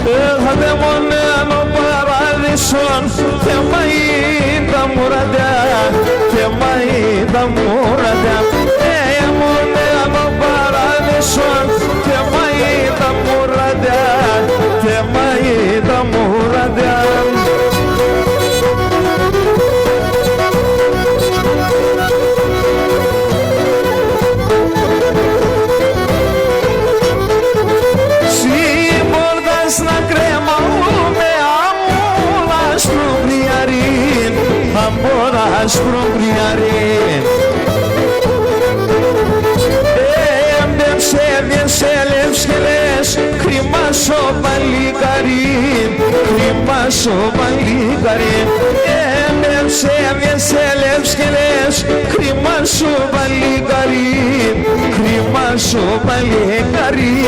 έχατε μονένο παράδεισον και μαΐ τα μουραντιά και μαΐ τα μουραντιά μονένο παράδεισον και μαΐ τα μουραντιά και μαΐ τα μουραντιά. άσπρο κρυάρι. Σε λευσκελές, κρυμάσω παλικάρι, κρυμάσω παλικάρι. Σε λευσκελές, κρυμάσω παλικάρι, κρυμάσω παλικάρι.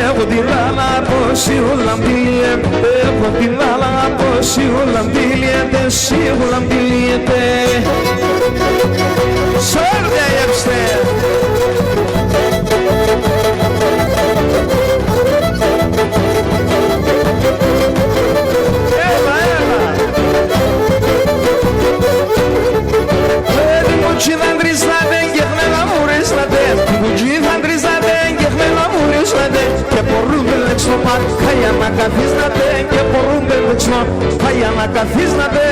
Έχω την άλλα πως η Ολλανδίλια, έχω την άλλα πως η Ολλανδίλια, εσύ Ολλανδίλια. Σόρδια έψτε. Έλα, έλα. Την κουτσί δεν τριζάτε και χμένα μου ρίσατε, την κουτσί δεν τριζάτε και χμένα μου ρίσατε. Και μπορούμε λέξω πακaya να καθίσατε, και μπορούμε λέξω πακaya να καθίσατε.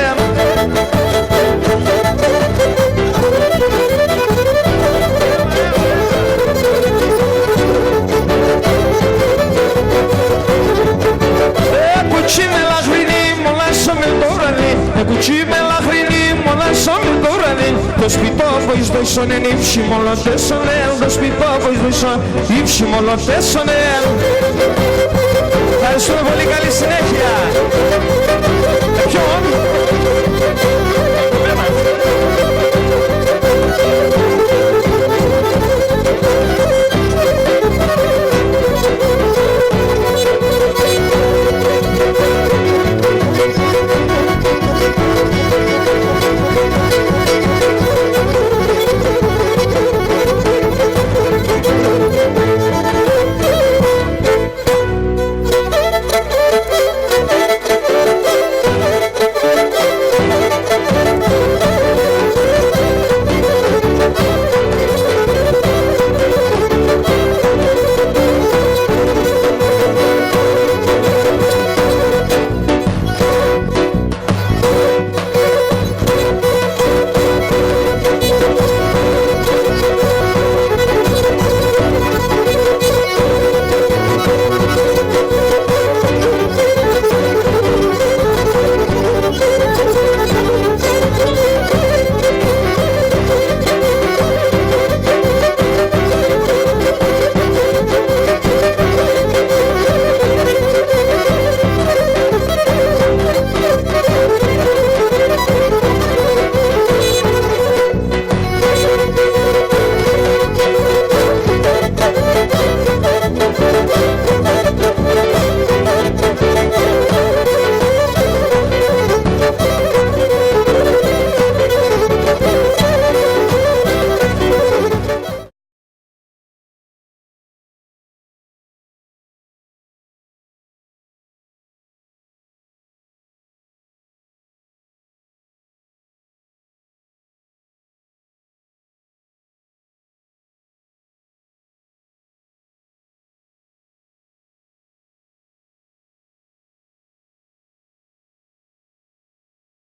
Κουτσί με λαχρινή, μολάσω με τώρα δει, κουτσί με λαχρινή, μολάσω με τώρα δει. Το σπιτό πως δώσον εν ύψη μολοτέσονελ, το σπιτό πως δώσον ύψη μολοτέσονελ. Ευχαριστούμε πολύ, καλή συνέχεια.